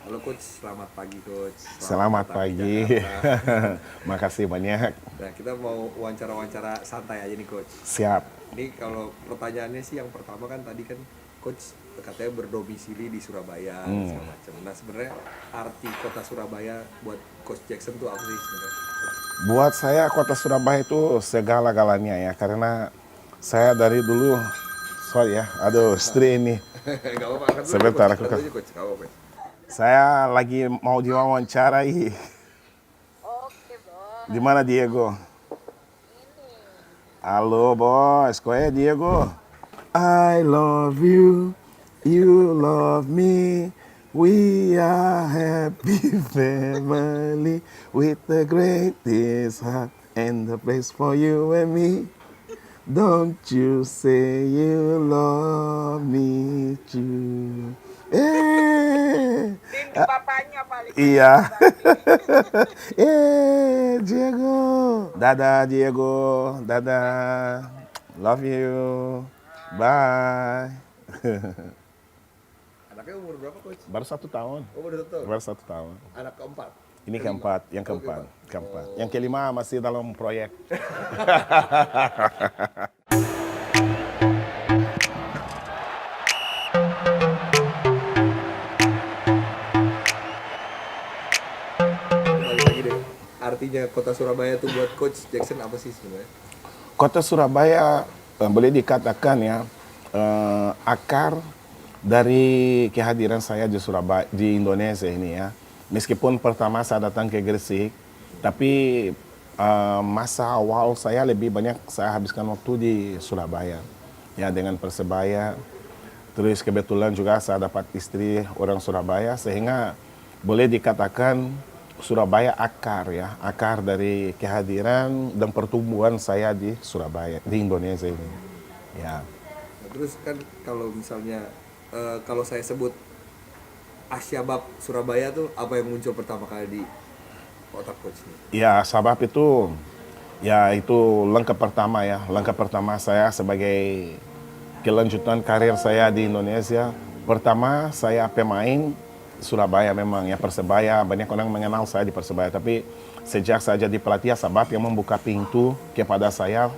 Halo Coach, selamat pagi Coach. Selamat Selamat datang di pagi. Jakarta. Makasih banyak. Nah, kita mau wawancara-wawancara santai aja nih Coach. Siap. Ini kalau pertanyaannya sih yang pertama kan tadi kan Coach katanya berdomisili di Surabaya dan segala macam. Nah, sebenarnya arti kota Surabaya buat Coach Jackson tuh apa sih sebenarnya? Buat saya kota Surabaya itu segala-galanya ya. Karena saya dari dulu, sorry ya, aduh istri ini. Gak apa-apa, angkat dulu aja Sebentar Coach. aku Angkat dulu kan. aja Coach, gak apa-apa. Saya lagi mau diwawancarai. Oke, Di bos. mana Diego? Ini. Halo bos, kok ya Diego? I love you, you love me. We are happy family with the greatest heart and the place for you and me. Don't you say you love me too. Rindu papanya paling Iya. enak berarti. Diego. Dadah Diego. Dadah. Love you. Bye. Anaknya umur berapa Coach? Baru 1 tahun. Oh, udah tahu. Baru 1 tahun. Anak keempat. Ini Kelima. keempat, yang Oh, keempat, keempat. Oh. Yang kelima masih dalam proyek. Balik lagi deh. Artinya kota Surabaya tuh buat Coach Jackson apa sih sebenarnya? Kota Surabaya boleh dikatakan ya akar dari kehadiran saya di Surabaya, di Indonesia ini ya. Meskipun pertama saya datang ke Gresik, tapi masa awal saya lebih banyak saya habiskan waktu di Surabaya ya dengan Persebaya. Terus kebetulan juga saya dapat istri orang Surabaya sehingga boleh dikatakan Surabaya akar ya, akar dari kehadiran dan pertumbuhan saya di Surabaya, di Indonesia ini. Ya. Nah, terus kan kalau misalnya kalau saya sebut Asyabab Surabaya tuh apa yang muncul pertama kali di otak Coach nih? Ya, sabab itu ya itu langkah pertama ya. Langkah pertama saya sebagai kelanjutan karir saya di Indonesia. Pertama saya pemain Surabaya memang ya Persebaya. Banyak orang mengenal saya di Persebaya. Tapi sejak saya jadi pelatih ya sabab yang membuka pintu kepada saya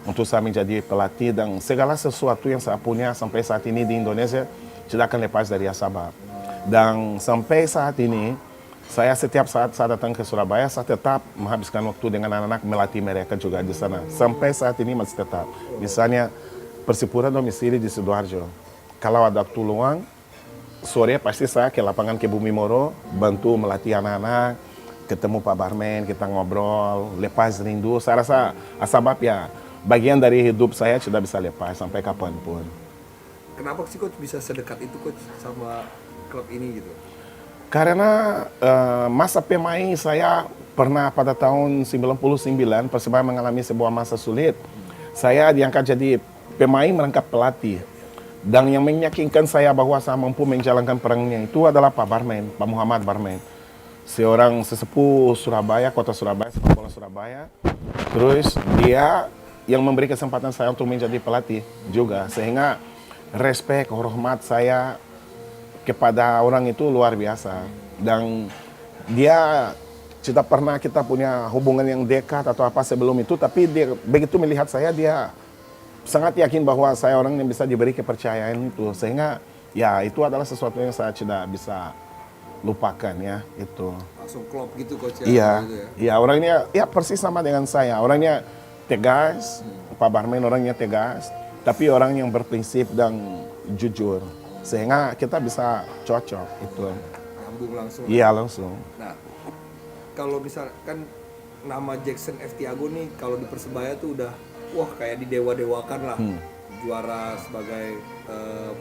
untuk saya menjadi pelatih dan segala sesuatu yang saya punya sampai saat ini di Indonesia tidak akan lepas dari sabab. Dan sampai saat ini saya setiap saat saya datang ke Surabaya, saya tetap menghabiskan waktu dengan anak-anak melatih mereka juga di sana. Sampai saat ini masih tetap. Misalnya Persipura domisili di Sidoarjo. Kalau ada waktu luang, sore pasti saya ke lapangan ke Bumi Moro, bantu melatih anak-anak, ketemu Pak Barmen, kita ngobrol, lepas rindu. Saya rasa asabab ya bagian dari hidup saya sudah bisa lepas sampai kapanpun. Kenapa sih Coach bisa sedekat itu Coach sama klub ini gitu? Karena masa pemain saya pernah pada tahun 99 Persebaya mengalami sebuah masa sulit. Saya diangkat jadi pemain merangkap pelatih. Dan yang meyakinkan saya bahwa saya mampu menjalankan perannya itu adalah Pak Barmen, Pak Muhammad Barmen. Seorang sesepuh Surabaya, kota Surabaya, sepak bola Surabaya. Terus dia yang memberi kesempatan saya untuk menjadi pelatih juga. Sehingga respek, hormat saya kepada orang itu luar biasa. Dan dia tidak pernah kita punya hubungan yang dekat atau apa sebelum itu, tapi dia begitu melihat saya dia sangat yakin bahwa saya orang yang bisa diberi kepercayaan itu, sehingga ya itu adalah sesuatu yang saya tidak bisa lupakan ya itu. Langsung klop gitu Coach ya? Iya, Gitu ya? iya orangnya ya persis sama dengan saya, orangnya tegas, Pak Barmen orangnya tegas, tapi orang yang berprinsip dan jujur, sehingga kita bisa cocok itu. Nyambung langsung. Iya langsung. Nah, kalau misalkan nama Jackson F. Tiago nih kalau di Persebaya tuh udah wah kayak didewa-dewakan lah. Juara sebagai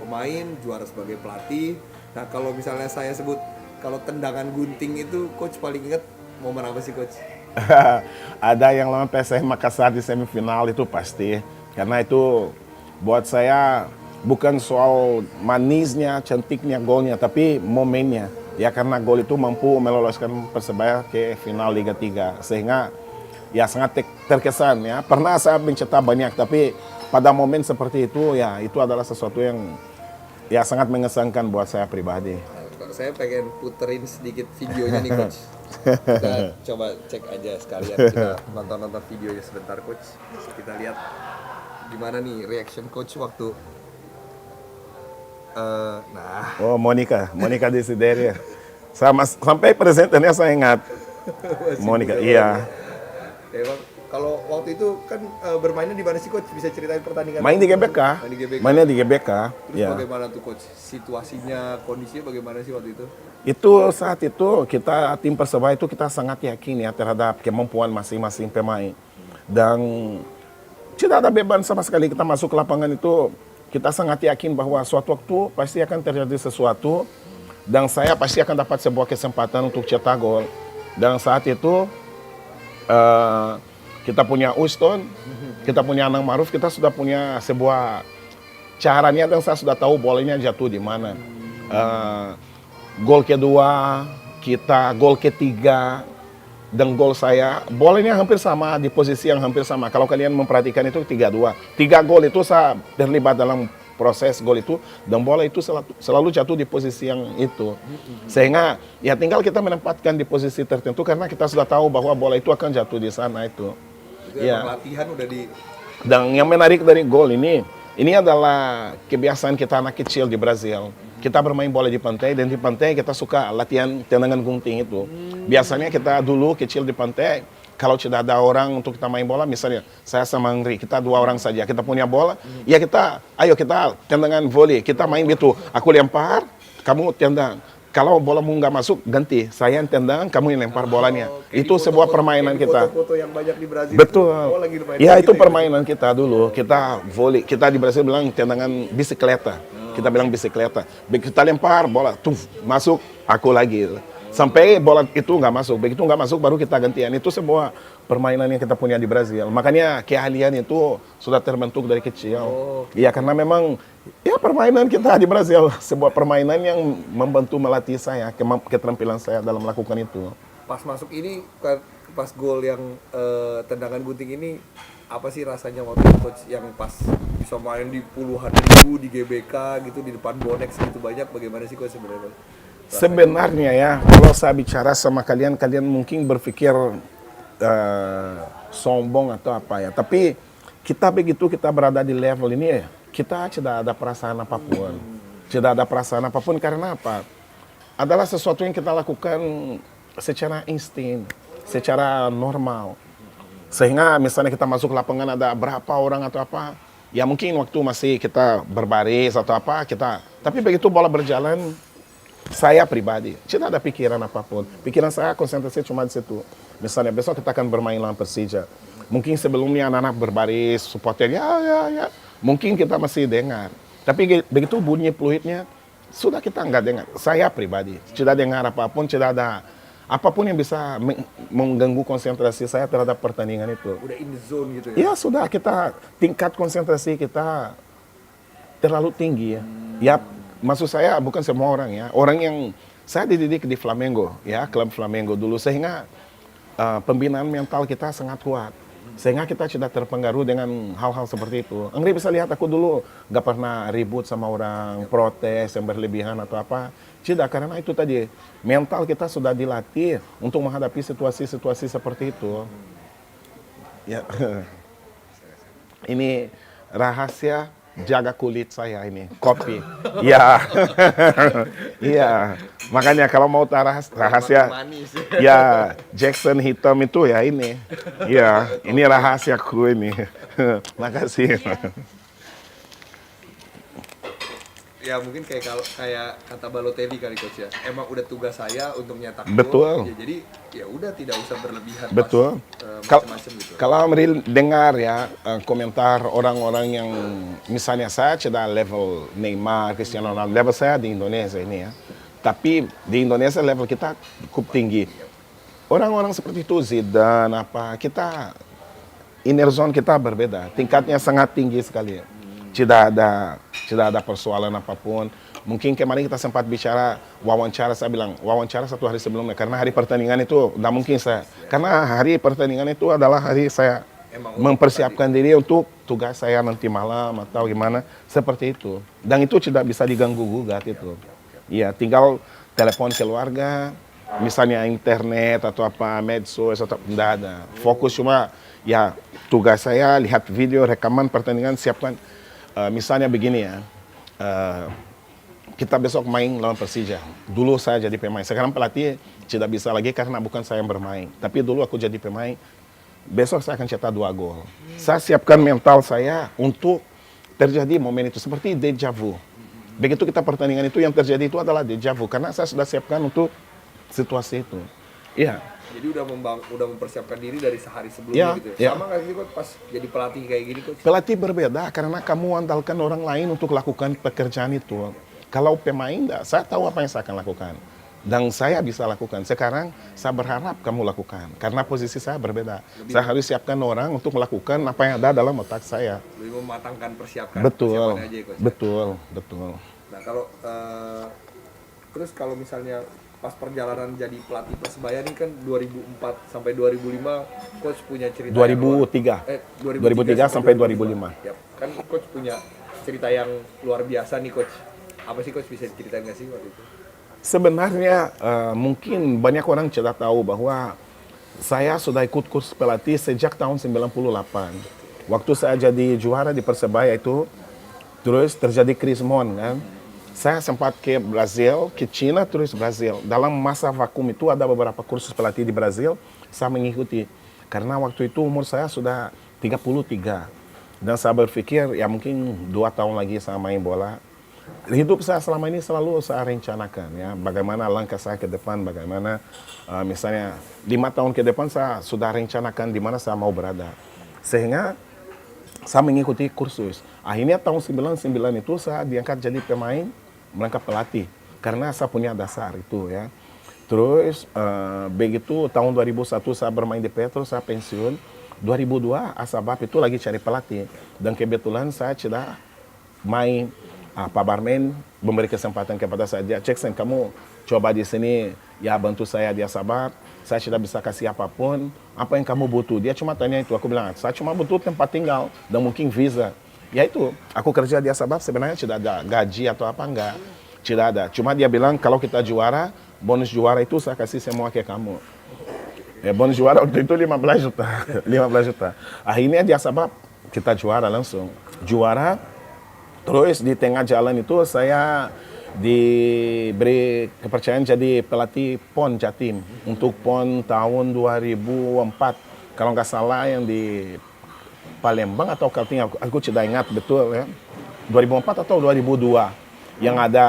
pemain, juara sebagai pelatih. Nah, kalau misalnya saya sebut kalau tendangan gunting itu Coach paling inget momen apa sih Coach? Ada yang lawan PSM Makassar di semifinal itu pasti. Karena itu buat saya bukan soal manisnya, cantiknya golnya, tapi momennya. Ya karena gol itu mampu meloloskan Persebaya ke final Liga 3. Sehingga ya sangat terkesan ya. Pernah saya mencetak banyak, tapi pada momen seperti itu ya itu adalah sesuatu yang ya sangat mengesankan buat saya pribadi. saya pengen puterin sedikit videonya nih coach. Kita coba cek aja sekalian, kita nonton videonya sebentar coach. Kita lihat gimana nih reaction coach waktu nah Oh, Monica Desideria. Sampai presenternya saya ingat. Monica, iya. Emang kalau waktu itu kan bermainnya di mana sih coach? Bisa ceritain pertandingan? Main di GBK. Main di GBK. Mainnya di GBK. Terus Ya. bagaimana tuh coach? Situasinya, kondisinya bagaimana sih waktu itu? Itu saat itu kita tim Persebaya itu kita sangat yakin ya terhadap kemampuan masing-masing pemain. Dan tidak ada beban sama sekali kita masuk ke lapangan itu. Kita sangat yakin bahwa suatu waktu pasti akan terjadi sesuatu dan saya pasti akan dapat sebuah kesempatan untuk cetak gol. Dan saat itu kita punya Uston, kita punya Anang Maruf, kita sudah punya sebuah caranya dan saya sudah tahu bolanya jatuh di mana. Gol kedua, gol ketiga, dan gol saya, bolanya hampir sama, di posisi yang hampir sama. Kalau kalian memperhatikan itu 3-2. 3 gol itu saya terlibat dalam proses gol itu, dan bola itu selalu jatuh di posisi yang itu. Sehingga ya tinggal kita menempatkan di posisi tertentu karena kita sudah tahu bahwa bola itu akan jatuh di sana itu. Itu Ya. emang latihan udah di Dan yang menarik dari gol ini adalah kebiasaan kita anak kecil di Brazil. Kita bermain bola di pantai, dan di pantai kita suka latihan tendangan gunting itu. Biasanya kita dulu kecil di pantai, kalau tidak ada orang untuk kita main bola, misalnya saya sama Angri, kita 2 orang saja, kita punya bola, ya ayo kita tendangan volley, kita main gitu. Aku lempar, kamu tendang. Kalau bola mu nggak masuk, ganti. Saya yang tendang, kamu yang lempar bolanya. kayak Itu di sebuah foto-foto- permainan kayak di kita. Foto-foto yang banyak di Brazil. Betul. Oh, lagi main Ya gitu itu permainan kita dulu. Kita volley. Kita di Brasil bilang tendangan bisikleta. Kita bilang bisikleta. Kita lempar bola, tuh masuk, aku lagi. Sampai bola itu nggak masuk. Begitu nggak masuk baru kita gantian. Itu sebuah permainan yang kita punya di Brasil. Makanya keahlian itu sudah terbentuk dari kecil. Iya karena memang ya permainan kita di Brasil sebuah permainan yang membantu melatih saya, keterampilan saya dalam melakukan itu. Pas masuk ini, pas gol yang tendangan gunting ini, apa sih rasanya waktu itu coach yang pas bisa main di puluhan ribu di GBK gitu, di depan bonek segitu banyak, bagaimana sih coach sebenarnya? Sebenarnya ya, kalau saya bicara sama kalian, kalian mungkin berpikir sombong atau apa ya. Tapi kita berada di level ini ya, kita tidak ada perasaan apapun. Tidak ada perasaan apapun karena apa? Adalah sesuatu yang kita lakukan secara insting, secara normal. Sehingga misalnya kita masuk lapangan ada berapa orang atau apa, ya mungkin waktu masih kita berbaris atau apa, tapi begitu bola berjalan, saya pribadi tidak ada pikiran apapun. Pikiran saya konsentrasi cuma di situ. Misalnya besok kita akan bermain lawan Persija. Mungkin sebelumnya anak-anak berbaris, supporter ya. Mungkin kita masih dengar. Tapi begitu bunyi peluitnya, sudah kita nggak dengar. Saya pribadi tidak dengar apapun, tidak ada apapun yang bisa mengganggu konsentrasi saya terhadap pertandingan itu. Udah in the zone gitu ya? Ya sudah, tingkat konsentrasi kita terlalu tinggi ya. Ya maksud saya bukan semua orang ya. Orang yang saya dididik di Flamengo ya, klub Flamengo dulu, sehingga pembinaan mental kita sangat kuat. Sehingga kita tidak terpengaruh dengan hal-hal seperti itu. Angri bisa lihat aku dulu gak pernah ribut sama orang, protes yang berlebihan atau apa. Tidak, karena itu tadi, mental kita sudah dilatih untuk menghadapi situasi-situasi seperti itu. Ya. Ini rahasia jaga kulit saya ini, kopi. Iya. Iya. Makanya kalau mau rahasia, Manis. ya Jackson hitam itu ya ini. Iya, ini rahasiaku ini. Makasih. Ya mungkin kayak kata Balotelli kali coach ya. Emang udah tugas saya untuk nyetak gol. Betul. Ya, jadi ya udah tidak usah berlebihan. Betul. Macam-macam gitu. Kalau Amri dengar ya komentar orang-orang yang misalnya saya tidak level Neymar, Cristiano Ronaldo, level saya di Indonesia ini ya. Tapi di Indonesia level kita cukup tinggi. Orang-orang seperti itu Zidane kita inner zone kita berbeda, tingkatnya sangat tinggi sekali. Tidak ada persoalan apapun. Mungkin kemarin kita sempat bicara wawancara, saya bilang wawancara 1 hari sebelumnya karena hari pertandingan itu tidak mungkin karena hari pertandingan itu adalah hari saya mempersiapkan diri untuk tugas saya nanti malam atau gimana seperti itu. Dan itu tidak bisa diganggu gugat itu. Iya, tinggal telepon keluarga, misalnya internet atau apa, medsos atau tidak ada. Fokus cuma ya tugas saya lihat video rekaman pertandingan, siapkan. Misalnya begini ya, kita besok main lawan Persija. Dulu saya jadi pemain, sekarang pelatih tidak bisa lagi karena bukan saya yang bermain. Tapi dulu aku jadi pemain, besok saya akan cetak 2 gol. Saya siapkan mental saya untuk terjadi momen itu, seperti deja vu. Begitu kita pertandingan itu, yang terjadi itu adalah deja vu, karena saya sudah siapkan untuk situasi itu. Iya. Jadi udah mempersiapkan diri dari sehari Ya, sebelumnya gitu ya. ya. Sama nggak sih coach pas jadi pelatih kayak gini coach? Pelatih berbeda karena kamu andalkan orang lain untuk lakukan pekerjaan itu. Kalau pemain enggak, saya tahu apa yang saya akan lakukan. Dan saya bisa lakukan. Sekarang saya berharap kamu lakukan. Karena posisi saya berbeda. Saya harus siapkan orang untuk melakukan apa yang ada dalam otak saya. Lebih mematangkan persiapkan. Betul, persiapannya aja ya, coach. betul, betul. Nah kalau terus kalau misalnya pas perjalanan jadi pelatih Persebaya ini kan 2004 sampai 2005 coach punya cerita 2003. 2003 sampai 2005. Yap. Kan coach punya cerita yang luar biasa nih coach. Apa sih coach, bisa diceritain nggak sih waktu itu? Sebenarnya mungkin banyak orang tidak tahu bahwa saya sudah ikut kurs pelatih sejak tahun 98. Waktu saya jadi juara di Persebaya itu, terus terjadi krisis Mon kan. Saya sempat ke Brazil, ke China, terus Brazil. Dalam masa vakum itu ada beberapa kursus pelatih di Brazil, saya mengikuti. Karena waktu itu umur saya sudah 33. Dan saya berpikir ya mungkin 2 tahun lagi saya main bola. Hidup saya selama ini selalu saya rencanakan ya, bagaimana langkah saya ke depan, bagaimana misalnya 5 tahun ke depan saya sudah rencanakan di mana saya mau berada. Sehingga saya mengikuti kursus. Akhirnya tahun 99 itu saya diangkat jadi pemain, merangkap pelatih. Karena saya punya dasar itu ya. Terus begitu tahun 2001 saya bermain di Petro, saya pensiun. 2002 Asabab itu lagi cari pelatih. Dan kebetulan saya tidak main. Pak Barmen memberi kesempatan kepada saya, Jackson, kamu coba di sini ya, bantu saya di Asabab. Saya tidak bisa kasih apapun, apa yang kamu butuh. Dia cuma tanya itu, aku bilang, saya cuma butuh tempat tinggal dan mungkin visa. Ya itu, aku kerja di Asabab sebenarnya tidak ada gaji atau apa, enggak. Tidak ada, cuma dia bilang kalau kita juara, bonus juara itu saya kasih semua ke kamu. Ya, bonus juara waktu itu 15 juta. 15 juta. Akhirnya di Asabab kita juara langsung. Juara. Terus di tengah jalan itu saya diberi kepercayaan jadi pelatih PON Jatim untuk PON tahun 2004. Kalau nggak salah yang di Palembang atau Kaltim, aku tidak ingat betul ya. 2004 atau 2002 yang ada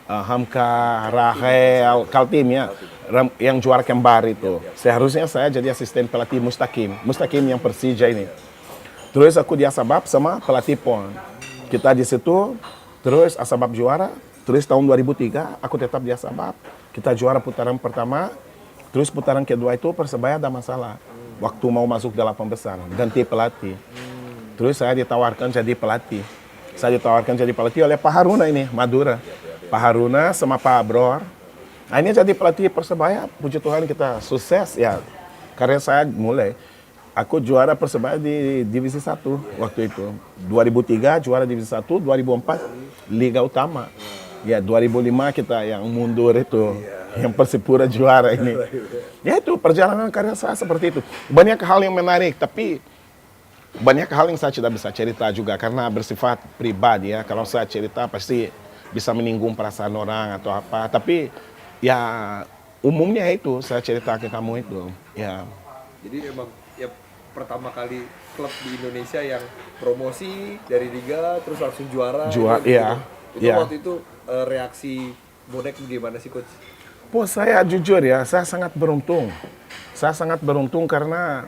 Hamka, Rahel, Kaltim ya, yang juara kembar itu. Seharusnya saya jadi asisten pelatih Mustaqim yang Persija ini. Terus aku di Asabab sama pelatih PON. Kita di situ, terus Asabab juara, terus tahun 2003 aku tetap di Asabab. Kita juara putaran pertama, terus putaran kedua itu Persebaya ada masalah. Waktu mau masuk 8 besar, ganti pelatih. Terus saya ditawarkan jadi pelatih. Saya ditawarkan jadi pelatih oleh Pak Haruna ini, Madura. Pak Haruna sama Pak Bror. Nah ini jadi pelatih Persebaya, puji Tuhan kita sukses ya. Karena saya mulai. Aku juara Persebaya di Divisi 1 waktu itu. 2003 juara Divisi 1, 2004 Liga Utama. Ya 2005 kita yang mundur itu, yang Persipura juara ini. Ya itu perjalanan karir saya seperti itu. Banyak hal yang menarik, tapi banyak hal yang saya tidak bisa cerita juga karena bersifat pribadi ya. Kalau saya cerita pasti bisa menyinggung perasaan orang atau apa. Tapi ya umumnya itu saya cerita ke kamu itu. Ya. Jadi emang ya pertama kali klub di Indonesia yang promosi dari liga terus langsung juara. Iya. Itu Ya. waktu itu reaksi bonek gimana sih coach? Saya jujur ya, saya sangat beruntung. Saya sangat beruntung karena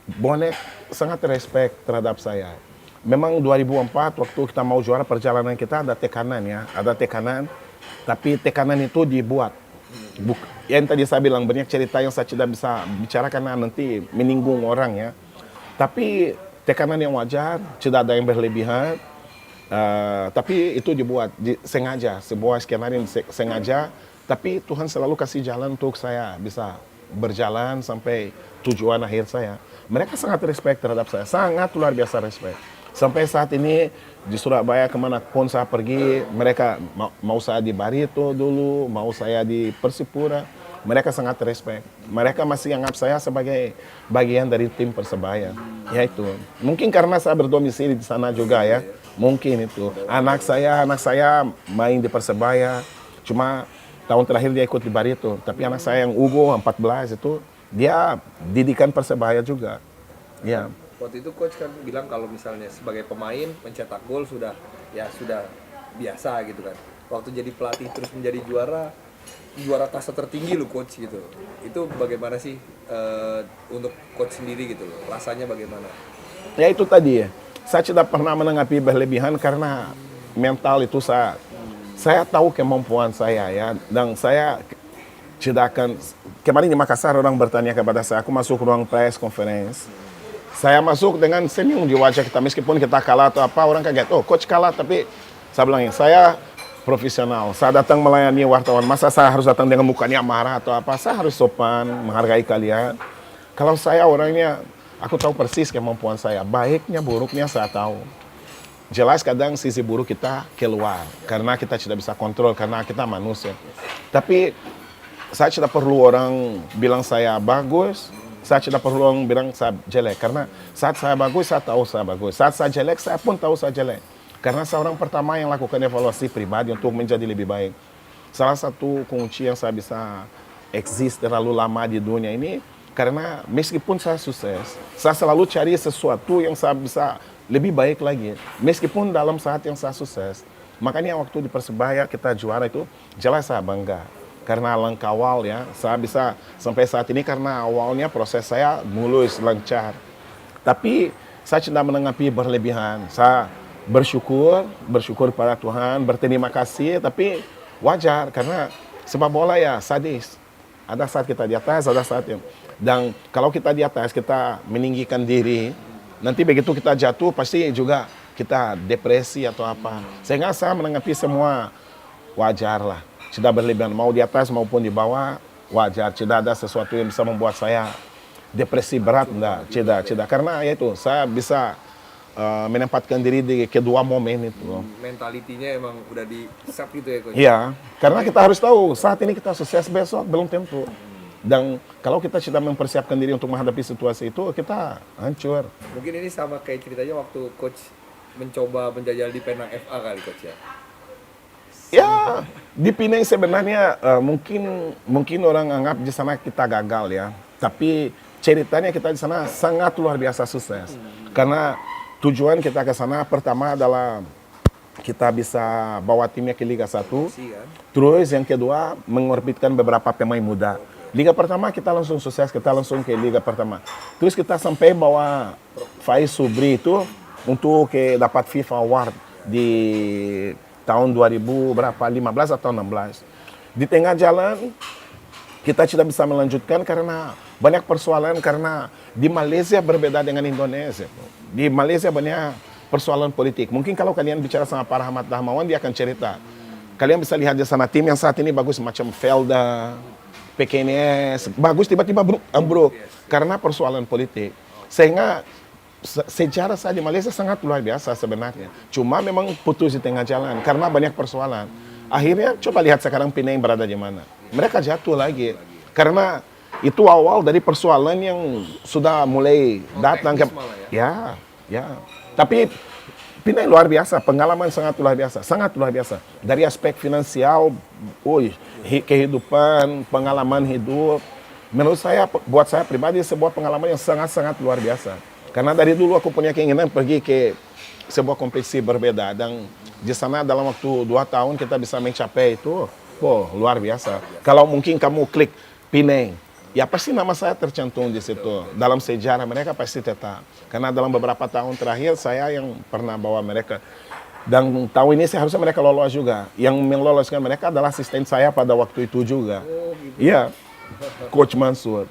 bonek sangat respect terhadap saya. Memang 2004 waktu kita mau juara, perjalanan kita ada tekanan ya, ada tekanan. Tapi tekanan itu dibuat. Yang tadi saya bilang banyak cerita yang saya tidak bisa bicara karena nanti menyinggung orang ya. Tapi tekanan yang wajar, tidak ada yang berlebihan. Tapi itu dibuat sengaja, sebuah skenario yang sengaja. Tapi Tuhan selalu kasih jalan untuk saya bisa berjalan sampai tujuan akhir saya. Mereka sangat respect terhadap saya, sangat luar biasa respect. Sampai saat ini di Surabaya kemana pun saya pergi, mereka mau saya di Barito dulu, mau saya di Persipura, mereka sangat respect. Mereka masih anggap saya sebagai bagian dari tim Persebaya. Ya itu. Mungkin karena saya berdomisili di sana juga ya. Mungkin itu. Anak saya main di Persebaya. Cuma tahun terakhir dia ikut di Barito. Tapi anak saya yang Ugo 14 itu dia didikan Persebaya juga. Ya. Waktu itu coach kan bilang kalau misalnya sebagai pemain mencetak gol sudah biasa gitu kan. Waktu jadi pelatih terus menjadi juara kasta tertinggi lo coach gitu. Itu bagaimana sih untuk coach sendiri gitu loh? Rasanya bagaimana? Ya itu tadi ya. Saya tidak pernah menanggapi berlebihan karena mental itu saya tahu kemampuan saya ya, dan saya tidak akan. Kemarin di Makassar orang bertanya kepada saya, aku masuk ruang press conference. Saya masuk dengan senyum di wajah kita, meskipun kita kalah atau apa, orang kaget, oh coach kalah, tapi saya bilang, saya profesional, saya datang melayani wartawan, masa saya harus datang dengan mukanya marah atau apa, saya harus sopan, menghargai kalian. Kalau saya orangnya, aku tahu persis kemampuan saya, baiknya, buruknya saya tahu. Jelas kadang sisi buruk kita keluar, karena kita tidak bisa kontrol, karena kita manusia. Tapi saya tidak perlu orang bilang saya bagus, saya tidak perlu orang bilang saya jelek. Karena saat saya bagus, saya tahu saya bagus. Saat saya jelek, saya pun tahu saya jelek. Karena saya orang pertama yang lakukan evaluasi pribadi untuk menjadi lebih baik. Salah satu kunci yang saya bisa eksis terlalu lama di dunia ini, karena meskipun saya sukses, saya selalu cari sesuatu yang saya bisa lebih baik lagi. Meskipun dalam saat yang saya sukses. Makanya waktu di Persebaya kita juara itu, jelas saya bangga. Karena langkah awal ya, saya bisa sampai saat ini karena awalnya proses saya mulus, lancar. Tapi saya tidak menanggapi berlebihan. Saya bersyukur pada Tuhan, berterima kasih, tapi wajar karena sepak bola ya sadis. Ada saat kita di atas, ada saat yang. Dan kalau kita di atas, kita meninggikan diri, nanti begitu kita jatuh pasti juga kita depresi atau apa. Sehingga saya menanggapi semua wajar lah. Tidak berlebihan, mau di atas maupun di bawah, wajar. Tidak ada sesuatu yang bisa membuat saya depresi berat, tidak. Karena ya itu, saya bisa menempatkan diri di kedua momen itu. Mentalitinya emang udah di-set gitu ya coach? Iya, karena kita harus tahu, saat ini kita sukses, besok belum tentu. Dan kalau kita tidak mempersiapkan diri untuk menghadapi situasi itu, kita hancur. Mungkin ini sama kayak ceritanya waktu coach mencoba menjajal di Penang FA kali coach ya? Ya, di Pinang sebenarnya mungkin orang anggap di sana kita gagal ya. Tapi ceritanya kita di sana sangat luar biasa sukses. Karena tujuan kita ke sana pertama adalah kita bisa bawa timnya ke Liga 1. Terus yang kedua mengorbitkan beberapa pemain muda. Liga pertama kita langsung sukses, kita langsung ke Liga pertama. Terus kita sampai bawa Faiz Subri itu untuk dapat FIFA Award di tahun 2015 atau 16. Di tengah jalan kita tidak bisa melanjutkan karena banyak persoalan, karena di Malaysia berbeda dengan Indonesia. Di Malaysia banyak persoalan politik. Mungkin kalau kalian bicara sama Pak Rahmat Dahmawan, dia akan cerita. Kalian bisa lihat di sana tim yang saat ini bagus macam Felda, PKNS, bagus tiba-tiba ambruk karena persoalan politik. Sehingga sejarah saya di Malaysia sangat luar biasa sebenarnya. Cuma memang putus di tengah jalan karena banyak persoalan. Akhirnya coba lihat sekarang Penang berada di mana. Mereka jatuh lagi. Karena itu awal dari persoalan yang sudah mulai datang ke... Ya. Tapi Penang luar biasa, pengalaman sangat luar biasa. Dari aspek finansial, kehidupan, pengalaman hidup. Menurut saya, buat saya pribadi sebuah pengalaman yang sangat-sangat luar biasa. Karena dari dulu aku punya keinginan pergi ke sebuah kompetisi berbeda. Dan di sana dalam waktu 2 tahun kita bisa mencapai itu. Luar biasa. Kalau mungkin kamu klik Penang, ya pasti nama saya tercantum di situ. Dalam sejarah mereka pasti tetap. Karena dalam beberapa tahun terakhir saya yang pernah bawa mereka. Dan tahun ini seharusnya mereka lolos juga. Yang meloloskan mereka adalah asisten saya pada waktu itu juga. Iya, Coach Mansur.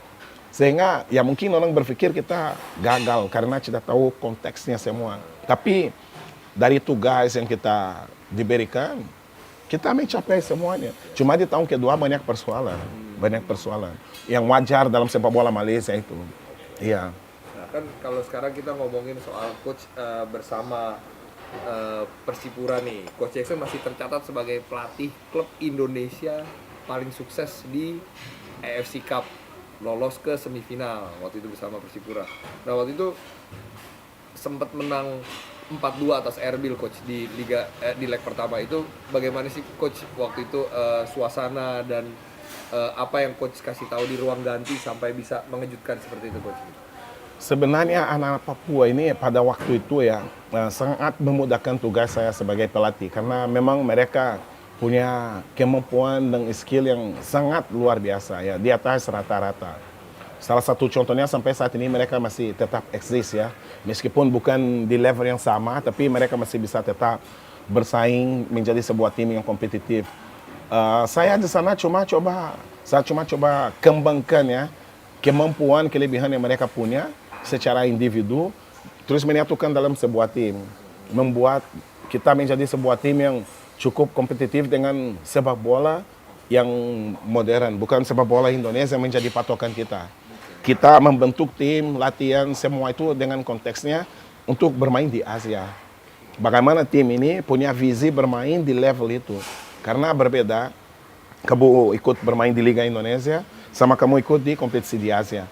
Sehingga ya mungkin orang berpikir kita gagal karena tidak tahu konteksnya semua. Tapi dari tugas yang kita diberikan, kita mencapai semuanya. Cuma di tahun kedua banyak persoalan. Yang wajar dalam sepak bola Malaysia itu. Iya. kan kalau sekarang kita ngomongin soal coach bersama Persipura nih, Coach Jackson masih tercatat sebagai pelatih klub Indonesia paling sukses di AFC Cup, lolos ke semifinal waktu itu bersama Persipura. Nah waktu itu sempat menang 4-2 atas Erbil coach di liga di leg pertama itu. Bagaimana sih coach waktu itu suasana dan apa yang coach kasih tahu di ruang ganti sampai bisa mengejutkan seperti itu coach? Sebenarnya anak Papua ini pada waktu itu ya sangat memudahkan tugas saya sebagai pelatih karena memang mereka punya kemampuan dan skill yang sangat luar biasa ya, di atas rata-rata. Salah satu contohnya sampai saat ini mereka masih tetap eksis ya, meskipun bukan di level yang sama, tapi mereka masih bisa tetap bersaing menjadi sebuah tim yang kompetitif. Saya di sana cuma coba kembangkan ya kemampuan kelebihan yang mereka punya secara individu, terus menyatukan dalam sebuah tim, membuat kita menjadi sebuah tim yang cukup kompetitif dengan sepak bola yang modern, bukan sepak bola Indonesia yang menjadi patokan kita. Kita membentuk tim, latihan, semua itu dengan konteksnya untuk bermain di Asia. Bagaimana tim ini punya visi bermain di level itu. Karena berbeda, kamu ikut bermain di Liga Indonesia, sama kamu ikut di kompetisi di Asia.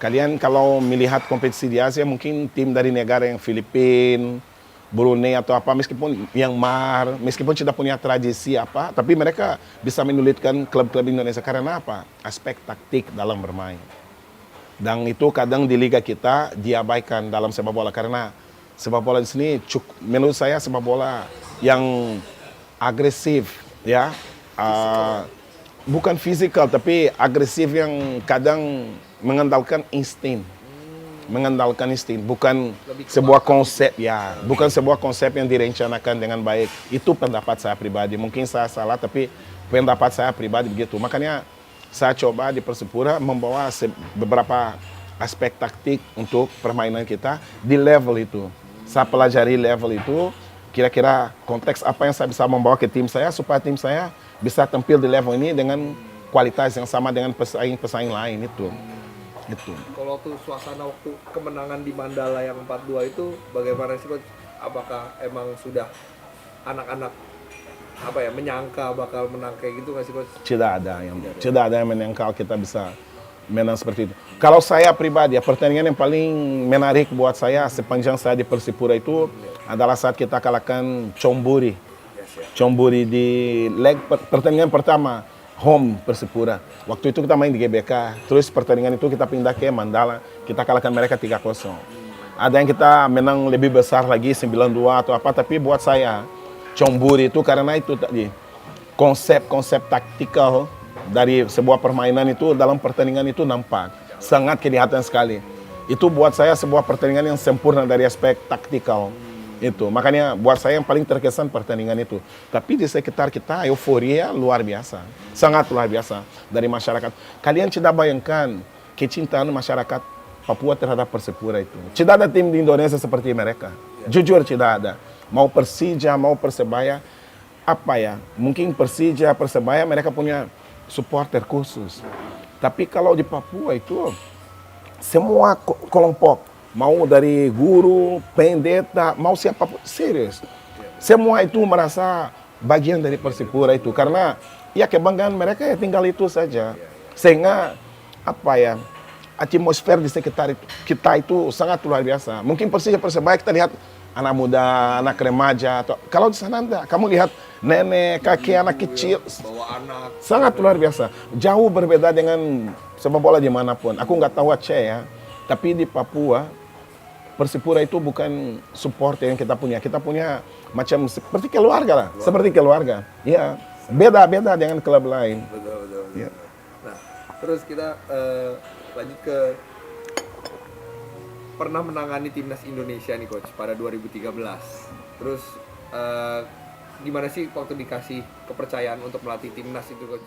Kalian kalau melihat kompetisi di Asia, mungkin tim dari negara yang Filipina, Brunei atau apa, meskipun Myanmar, meskipun tidak punya tradisi apa, tapi mereka bisa menyulitkan klub-klub Indonesia. Karena apa? Aspek taktik dalam bermain. Dan itu kadang di liga kita diabaikan dalam sepak bola, karena sepak bola di sini menurut saya sepak bola yang agresif ya, bukan fisikal tapi agresif yang kadang mengandalkan insting, bukan sebuah konsep ya, bukan sebuah konsep yang direncanakan dengan baik. Itu pendapat saya pribadi, mungkin saya salah tapi pendapat saya pribadi begitu. Makanya saya coba di Persipura membawa beberapa aspek taktik untuk permainan kita di level itu. Saya pelajari level itu, kira-kira konteks apa yang saya bisa membawa ke tim saya supaya tim saya bisa tampil di level ini dengan kualitas yang sama dengan pesaing-pesaing lain itu. Kalau waktu suasana waktu kemenangan di Mandala yang 4-2 itu bagaimana sih coach? Apakah emang sudah anak-anak menyangka bakal menang kayak gitu nggak sih coach? Tidak ada yang menyangka kita bisa menang seperti itu. Kalau saya pribadi, pertandingan yang paling menarik buat saya sepanjang saya di Persipura itu adalah saat kita kalahkan Chonburi di leg pertandingan pertama home Persipura. Waktu itu kita main di GBK, terus pertandingan itu kita pindah ke Mandala, kita kalahkan mereka 3-0. Ada yang kita menang lebih besar lagi 9-2 atau apa, tapi buat saya Chonburi itu karena itu tadi konsep taktikal dari sebuah permainan itu dalam pertandingan itu nampak sangat kelihatan sekali. Itu buat saya sebuah pertandingan yang sempurna dari aspek taktikal. Itu makanya buat saya yang paling terkesan pertandingan itu. Tapi di sekitar kita euforia luar biasa, sangat luar biasa dari masyarakat. Kalian tidak bayangkan kecintaan masyarakat Papua terhadap Persipura itu. Tidak ada tim di Indonesia seperti mereka. Jujur tidak ada. Mau Persija, mau Persebaya, mungkin Persija, Persebaya mereka punya supporter khusus. Tapi kalau di Papua itu semua kelompok, mau dari guru, pendeta, mau siapapun, serius. Semua itu merasa bagian dari Persipura itu. Karena ya kebanggaan mereka ya tinggal itu saja. Sehingga atmosfer di sekitar kita itu sangat luar biasa. Mungkin Persija, Persebaya kita lihat anak muda, anak remaja, atau kalau di sana enggak, kamu lihat nenek, kakek, anak kecil, bawa anak, sangat luar biasa. Jauh berbeda dengan sepak bola dimanapun. Aku nggak tahu Aceh ya, tapi di Papua Persipura itu bukan supporter yang kita punya. Kita punya macam seperti keluarga lah, seperti keluarga. Ya, beda dengan klub lain. Betul. Ya. Nah, terus kita lanjut ke pernah menangani timnas Indonesia nih coach pada 2013. Terus gimana sih waktu dikasih kepercayaan untuk melatih timnas itu coach?